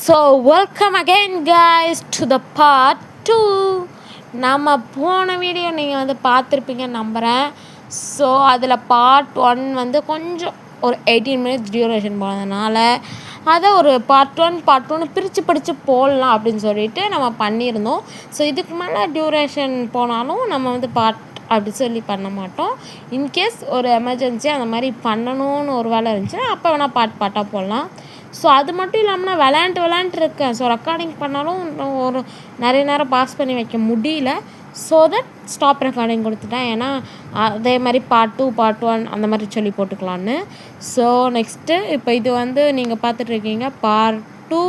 So welcome again guys to the part 2. நம்ம போன video நீங்கள் வந்து பார்த்துருப்பீங்கன்னு நம்புகிறேன். ஸோ அதில் பார்ட் 1 வந்து கொஞ்சம் ஒரு 18 மினிட்ஸ் டியூரேஷன் போனதுனால அதை ஒரு பார்ட் 1 பிரித்து படித்து போடலாம் அப்படின்னு சொல்லிட்டு நம்ம பண்ணியிருந்தோம். ஸோ இதுக்கு மேலே டியூரேஷன் போனாலும் நம்ம வந்து பார்ட் அப்படி சொல்லி பண்ண மாட்டோம். இன்கேஸ் ஒரு எமர்ஜென்சி அந்த மாதிரி பண்ணணும்னு ஒரு வேலை இருந்துச்சுன்னா அப்போ வேணால் பார்ட்டாக போடலாம். ஸோ அது மட்டும் இல்லாமல் நான் விளையாண்டுருக்கேன். ஸோ ரெக்கார்டிங் பண்ணாலும் ஒரு நிறைய நேரம் பாஸ் பண்ணி வைக்க முடியல. ஸோ தட் ஸ்டாப் ரெக்கார்டிங் கொடுத்துட்டேன். ஏன்னா அதே மாதிரி பார்ட் 2 பார்ட் 1 அந்த மாதிரி சொல்லி போட்டுக்கலான்னு. ஸோ நெக்ஸ்ட்டு இப்போ இது வந்து நீங்கள் பார்த்துட்ருக்கீங்க பார்ட் 2.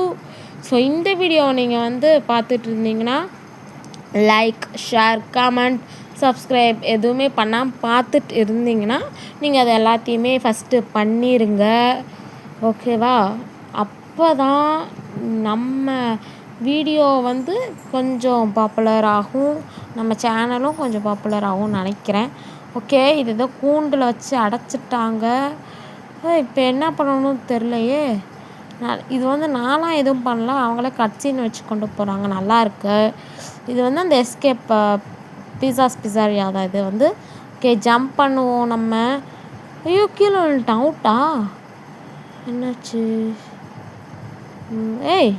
ஸோ இந்த வீடியோவை நீங்கள் வந்து பார்த்துட்டு இருந்தீங்கன்னா லைக், ஷேர், கமெண்ட், சப்ஸ்கிரைப் எதுவுமே பண்ணாமல் பார்த்துட்டு இருந்தீங்கன்னா நீங்கள் அது எல்லாத்தையுமே ஃபஸ்ட்டு பண்ணிடுங்க. ஓகேவா? அப்போ தான் நம்ம வீடியோ வந்து கொஞ்சம் பாப்புலர் ஆகும், நம்ம சேனலும் கொஞ்சம் பாப்புலர் ஆகும்னு நினைக்கிறேன். ஓகே, இது ஏதோ கூண்டில் வச்சு அடைச்சிட்டாங்க. இப்போ என்ன பண்ணணும்னு தெரிலையே. இது வந்து நானாக எதுவும் பண்ணல, அவங்களே கட்சின்னு வச்சு கொண்டு போகிறாங்க. நல்லாயிருக்கு. இது வந்து அந்த எஸ்கேப் பிஸாரியா தான் இது வந்து. ஓகே, ஜம்ப் பண்ணுவோம் நம்ம. ஐயோ, கீழே விழுந்துட்டேன். அவுட்டா? என்னாச்சு? ஏய்,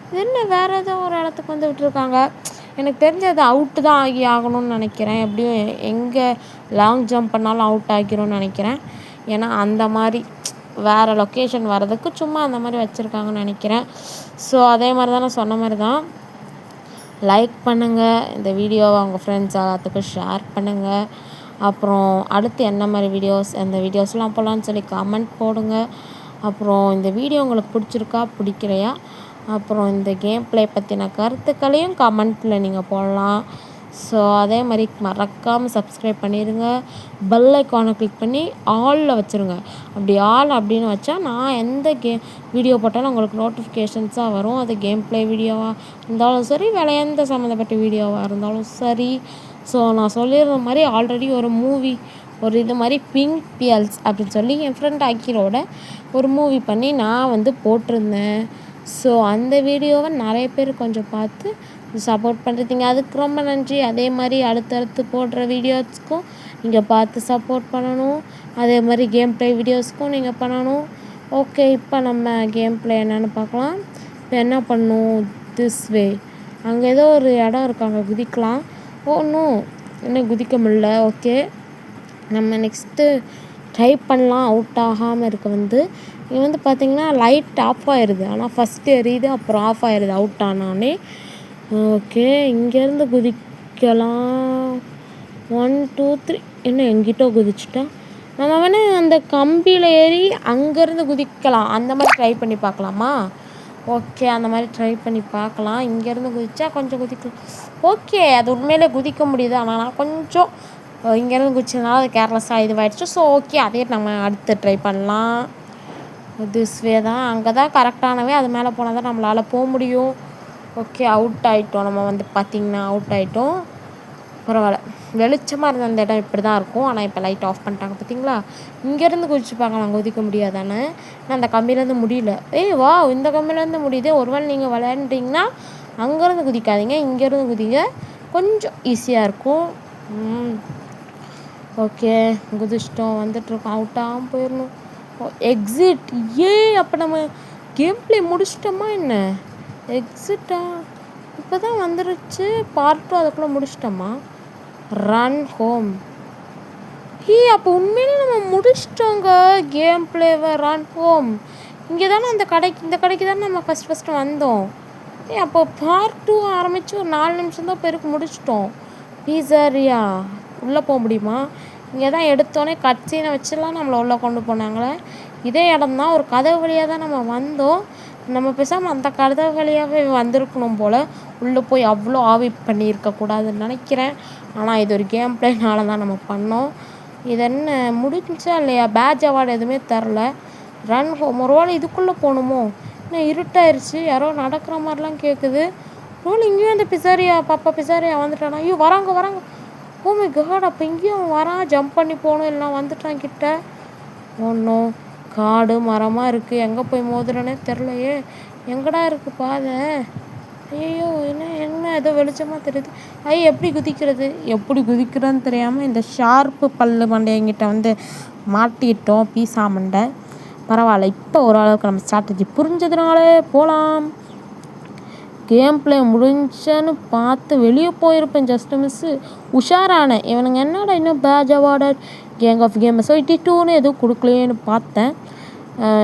இது என்ன வேறு ஏதோ ஒரு இடத்துக்கு வந்து விட்டுருக்காங்க. எனக்கு தெரிஞ்சது அவுட்டு தான் ஆகணும்னு நினைக்கிறேன். எப்படியும் எங்கே லாங் ஜம்ப் பண்ணாலும் அவுட் ஆகிரும்னு நினைக்கிறேன். ஏன்னா அந்த மாதிரி வேறு லொக்கேஷன் வர்றதுக்கு சும்மா அந்த மாதிரி வச்சுருக்காங்கன்னு நினைக்கிறேன். ஸோ அதே மாதிரி தான் நான் சொன்ன மாதிரி தான். லைக் பண்ணுங்கள் இந்த வீடியோவை, உங்கள் ஃப்ரெண்ட்ஸ் எல்லாத்துக்கும் ஷேர் பண்ணுங்கள். அப்புறம் அடுத்து என்ன மாதிரி வீடியோஸ், அந்த வீடியோஸ்லாம் போடலான்னு சொல்லி கமெண்ட் போடுங்க. அப்புறம் இந்த வீடியோ உங்களுக்கு பிடிச்சிருக்கா பிடிக்கலையா, அப்புறம் இந்த கேம் ப்ளே பற்றின கருத்துக்களையும் கமெண்ட்டில் நீங்கள் போடலாம். ஸோ அதே மாதிரி மறக்காமல் சப்ஸ்கிரைப் பண்ணிடுங்க. பெல் ஐக்கானை கிளிக் பண்ணி ஆலில் வச்சுருங்க. அப்படி ஆல் அப்படின்னு வச்சா நான் எந்த வீடியோ போட்டாலும் உங்களுக்கு நோட்டிஃபிகேஷன்ஸாக வரும். அது கேம் ப்ளே வீடியோவாக இருந்தாலும் சரி, விளையாண்ட சம்மந்தப்பட்ட வீடியோவாக இருந்தாலும் சரி. ஸோ நான் சொல்லிடுற மாதிரி ஆல்ரெடி ஒரு இது மாதிரி பிங்க் பியல்ஸ் அப்படின்னு சொல்லி என் ஃப்ரெண்ட் அக்கிரோட ஒரு மூவி பண்ணி நான் வந்து போட்டிருந்தேன். ஸோ அந்த வீடியோவை நிறைய பேர் கொஞ்சம் பார்த்து சப்போர்ட் பண்ணுறீங்க, அதுக்கு ரொம்ப நன்றி. அதே மாதிரி அடுத்தடுத்து போடுற வீடியோஸ்க்கும் நீங்கள் பார்த்து சப்போர்ட் பண்ணணும். அதே மாதிரி கேம் ப்ளே வீடியோஸ்க்கும் நீங்கள் பண்ணணும். ஓகே, இப்போ நம்ம கேம் ப்ளே என்னென்னு பார்க்கலாம். இப்போ என்ன பண்ணணும்? This way. அங்கே ஏதோ ஒரு இடம் இருக்காங்க, குதிக்கலாம். ஒன்றும் இன்னும் குதிக்க முடியல. ஓகே, நம்ம நெக்ஸ்ட்டு ட்ரை பண்ணலாம் அவுட் ஆகாமல் இருக்க. வந்து இங்கே வந்து பார்த்திங்கன்னா லைட் ஆஃப் ஆயிடுது, ஆனால் ஃபஸ்ட்டு எரியுது, அப்புறம் ஆஃப் ஆயிடுது அவுட் ஆனானே. ஓகே, இங்கேருந்து குதிக்கலாம். 1 2 3. என்ன எங்கிட்ட குதிச்சுட்டா? நம்ம வேணால் அந்த கம்பியில் ஏறி அங்கேருந்து குதிக்கலாம். அந்த மாதிரி ட்ரை பண்ணி பார்க்கலாமா? ஓகே, அந்த மாதிரி ட்ரை பண்ணி பார்க்கலாம். இங்கேருந்து குதிச்சா கொஞ்சம் குதிக்கலாம். ஓகே, அது உண்மையிலே குதிக்க முடியுது, ஆனால் நான் கொஞ்சம் இங்கேருந்து குதிச்சதுனால அது கேர்லெஸ்ஸாக இதுவாகிடுச்சு. ஸோ ஓகே, அதே நம்ம அடுத்து ட்ரை பண்ணலாம். திஸ் வே தான், அங்கே தான் கரெக்டானவே. அது மேலே போனால் தான் நம்மளால் போக முடியும். ஓகே, அவுட் ஆகிட்டோம். நம்ம வந்து பார்த்திங்கன்னா அவுட் ஆகிட்டோம். பரவாயில்ல, வெளிச்சமாக இருந்த அந்த இடம் இப்படி தான் இருக்கும். ஆனால் இப்போ லைட் ஆஃப் பண்ணிட்டாங்க பார்த்தீங்களா. இங்கேருந்து குதிச்சுப்பாங்க, நாங்கள் குதிக்க முடியாதானே. நான் அந்த கம்பியிலேருந்து முடியல. வா, இந்த கம்பியிலேருந்து முடியுது. ஒருவேளை நீங்கள் விளையாண்டிங்கன்னா அங்கேருந்து குதிக்காதீங்க, இங்கேருந்து குதிங்க, கொஞ்சம் ஈஸியாக இருக்கும். ஓகே, குதிச்சிட்டோம், வந்துட்டுருக்கோம். அவுட்டாகவும் போயிடணும். எக்ஸிட். அப்போ நம்ம கேம் ப்ளே முடிச்சிட்டோமா என்ன? எக்ஸிட்டா? இப்போ தான் வந்துருச்சு. பார்ட் 2 அதுக்குள்ளே முடிச்சிட்டோமா? Run home. அப்போ உண்மையிலே நம்ம முடிச்சிட்டோங்க கேம் ப்ளேவை. Run home. இங்கே தானே இந்த கடைக்கு தானே நம்ம ஃபஸ்ட்டு வந்தோம். அப்போ பார்ட் 2 ஆரம்பித்து ஒரு 4 நிமிஷம் தான் பேருக்கு முடிச்சிட்டோம். பீஸாரியா உள்ளே போக முடியுமா? இங்கே தான் எடுத்தோடனே கட்சினை வச்சுலாம் நம்மளை உள்ளே கொண்டு போனாங்களே. இதே இடம் தான், ஒரு கதவு வழியாக தான் நம்ம வந்தோம். நம்ம பேசாமல் அந்த கதவு வழியாகவே வந்திருக்கணும் போல். உள்ளே போய் அவ்வளோ ஆவி பண்ணியிருக்கக்கூடாதுன்னு நினைக்கிறேன். ஆனால் இது ஒரு கேம் ப்ளேனால தான் நம்ம பண்ணோம். இது என்ன முடிஞ்சா இல்லையா? பேட்ச் அவார்டு எதுவுமே தரல. Run home. ஒரு வேளை இதுக்குள்ளே போகணுமோ? இன்னும் இருட்டாயிருச்சு, யாரோ நடக்கிற மாதிரிலாம் கேட்குது. ரோல் இங்கேயும் அந்த பிஸாரியா வந்துட்டானா? வராங்க. ஓ மை காட், அப்போ இங்கேயும் வரான். ஜம்ப் பண்ணி போகணும், எல்லாம் வந்துட்டான் கிட்ட. ஒன்றும் காடு மரமாக இருக்குது, எங்கே போய் மோதுறேனே தெரிலையே. எங்கடா இருக்குது பாதை? ஐயோ, என்ன என்ன ஏதோ வெளிச்சமாக தெரியுது. எப்படி குதிக்கிறது? எப்படி குதிக்கிறதுன்னு தெரியாமல் இந்த ஷார்ப்பு பல்லு மண்டையங்கிட்ட வந்து மாட்டிட்டோம். பீஸா மண்டை. பரவாயில்ல, இப்போ ஓரளவுக்கு நம்ம ஸ்ட்ராட்டஜி புரிஞ்சதுனாலே போகலாம். கேம் பிளே முடிஞ்சன்னு பார்த்து வெளியே போயிருப்பேன். ஜஸ்ட்டு மிஸ்ஸு உஷாரானேன். இவனுங்க என்னடா இன்னும் badge awarded gang of gamers SOT 2ன்னு எதுவும் கொடுக்கலையேன்னு பார்த்தேன்.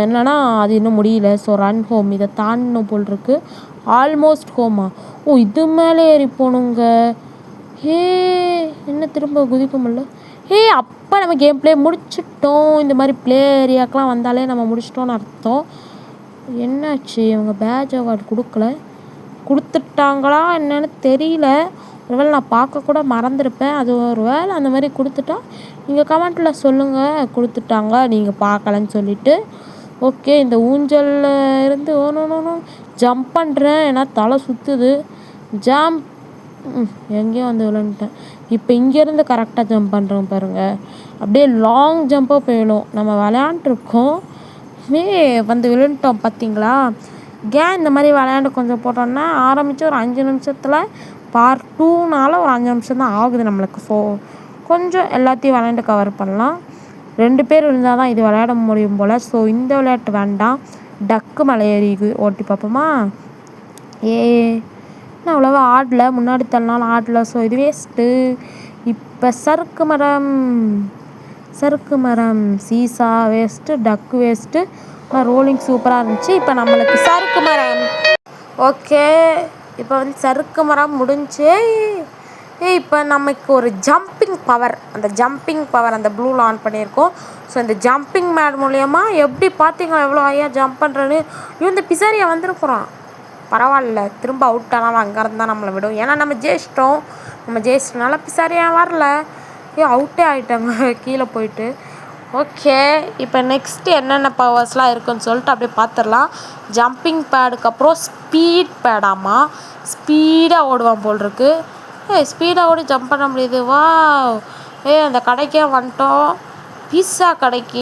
என்னன்னா அது இன்னும் முடியல. ஸோ ரன் ஹோம் இதை தாண்டணும் போல் இருக்கு. ஆல்மோஸ்ட் ஹோமா? ஓ, இது மேலே ஏறி போகணுங்க. என்ன திரும்ப குதிக்க முடியல? அப்போ நம்ம கேம் பிளே முடிச்சிட்டோம். இந்த மாதிரி பிளே ஏரியாக்கெலாம் வந்தாலே நம்ம முடிச்சிட்டோன்னு அர்த்தம். என்னாச்சு? இவங்க பேட்ச் அவார்டு கொடுத்துட்டாங்களா என்னன்னு தெரியல. ஒருவேளை நான் பார்க்கக்கூட மறந்துருப்பேன். அது ஒரு வேளை அந்த மாதிரி கொடுத்துட்டா நீங்கள் கமெண்ட்டில் சொல்லுங்கள் கொடுத்துட்டாங்க நீங்கள் பார்க்கலன்னு சொல்லிவிட்டு. ஓகே, இந்த ஊஞ்சலில் இருந்து ஓனோன்னு ஜம்ப் பண்ணுறேன். ஏன்னா தலை சுற்றுது. ஜம்ப் எங்கேயும் வந்து விளையாண்டுட்டேன். இப்போ இங்கேருந்து கரெக்டாக ஜம்ப் பண்ணுறோம் பாருங்கள். அப்படியே லாங் ஜம்ப்பாக போயிடும். நம்ம விளையாண்டுருக்கோம் வந்து விழுந்துட்டோம் பார்த்தீங்களா? இந்த மாதிரி விளையாண்டு கொஞ்சம் போட்டோன்னா ஆரம்பித்து ஒரு 5 நிமிஷத்தில் பார்ட் 2னால ஒரு 5 நிமிஷம் தான் ஆகுது நம்மளுக்கு. ஸோ கொஞ்சம் எல்லாத்தையும் விளையாண்டு கவர் பண்ணலாம். 2 பேர் இருந்தால் தான் இது விளையாட முடியும் போல். ஸோ இந்த விளையாட்டு வேண்டாம். டக்கு மலை ஏறி ஓட்டி பார்ப்போமா? நான் அவ்வளோவா ஆடல. முன்னாடி தள்ளினாலும் ஆடல. ஸோ இது வேஸ்ட்டு. இப்போ சறுக்கு மரம் சீசா வேஸ்ட்டு, டக்கு வேஸ்ட்டு. ரோலிங் சூப்பராக இருந்துச்சு. இப்போ நம்மளுக்கு சறுக்கு மரம். ஓகே, இப்போ வந்து சறுக்கு மரம் முடிஞ்சு. இப்போ நமக்கு ஒரு ஜம்பிங் பவர், அந்த ப்ளூவில் ஆன் பண்ணியிருக்கோம். ஸோ இந்த ஜம்பிங் மேட் மூலயமா எப்படி பார்த்தீங்களா எவ்வளோ ஹையாக ஜம்ப் பண்ணுறேன்னு. இந்த பிசாரியா வந்துருக்குறோம். பரவாயில்ல, திரும்ப அவுட் ஆனாலும் அங்கேருந்து தான் நம்மளை விடும். ஏன்னா நம்ம ஜெயிச்சிட்டனால பிசாரியா வரல. அவுட்டே ஆகிட்டாங்க கீழே போயிட்டு. ஓகே, இப்போ நெக்ஸ்ட்டு என்னென்ன பவர்ஸ்லாம் இருக்குன்னு சொல்லிட்டு அப்படியே பார்த்துடலாம். ஜம்பிங் பேடுக்கு அப்புறம் ஸ்பீட் பேடாமா, ஸ்பீடாக ஓடுவான் போல் இருக்கு. ஸ்பீடாக ஓடி ஜம்ப் பண்ண முடியுது. வா, அந்த கடைக்கே வந்துட்டோம். பீஸா கடைக்கு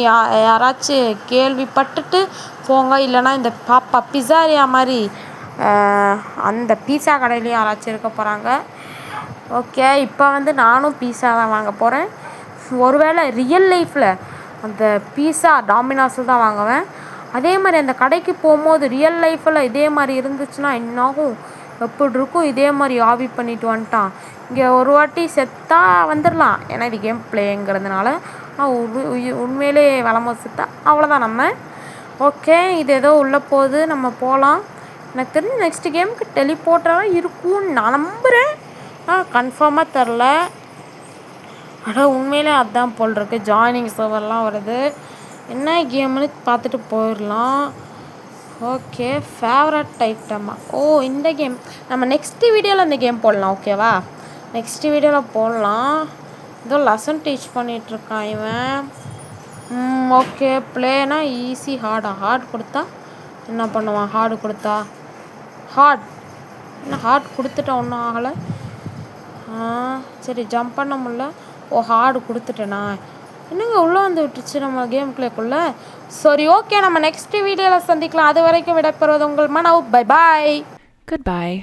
யாராச்சும் கேள்விப்பட்டுட்டு போங்க. இல்லைனா இந்த பாப்பா பிஸாரியா மாதிரி அந்த பீஸா கடையிலையும் யாராச்சும் இருக்க போகிறாங்க. ஓகே, இப்போ வந்து நானும் பீஸா தான் வாங்க போகிறேன். ஒருவேளை ரியல் லைஃப்பில் அந்த பீஸா டாமினோஸில் தான் வாங்குவேன். அதே மாதிரி அந்த கடைக்கு போகும்போது ரியல் லைஃப்பில் இதே மாதிரி இருந்துச்சுன்னா என்னாகும், எப்படி இருக்கும்? இதே மாதிரி ஆவி பண்ணிட்டு வந்துட்டான். இங்கே ஒரு வாட்டி செத்தா வந்துடலாம். ஏன்னா இது கேம் பிளேங்கிறதுனால. உண்மையிலே வளமாக செத்தா அவ்வளோதான் நம்ம. ஓகே, இது ஏதோ உள்ளே போகுது, நம்ம போகலாம். எனக்கு தெரிஞ்சு நெக்ஸ்ட் கேமுக்கு டெலிபோர்ட்டராக இருக்கும்னு நான் நம்புகிறேன். கன்ஃபார்மாக தெரில. உண்மையிலே அதுதான் போல் இருக்குது. ஜாயினிங் சர்வர்லாம் வருது. என்ன கேம்னு பார்த்துட்டு போயிடலாம். ஓகே, ஃபேவரட் ஐட்டமா? இந்த கேம் நம்ம நெக்ஸ்ட்டு வீடியோவில் இந்த கேம் போடலாம். ஓகேவா? நெக்ஸ்ட்டு வீடியோவில் போடலாம். ஏதோ லெசன் டீச் பண்ணிகிட்ருக்கான் இவன். ஓகே, பிளேனா ஈஸி, ஹார்ட் கொடுத்தா என்ன பண்ணுவான்? ஹார்ட் கொடுத்துட்டா ஒன்றும் ஆகலை. சரி, ஜம்ப் பண்ண முடியல. ஹார்டு கொடுத்துட்டேனா? என்னங்க உள்ளே வந்து விட்டுருச்சு நம்ம கேம் பிளேக்குள்ளே. சரி, ஓகே, நம்ம நெக்ஸ்ட் வீடியோவில் சந்திக்கலாம். அது வரைக்கும் விடைபெறுவது உங்கள் மனோ. Bye bye. Goodbye.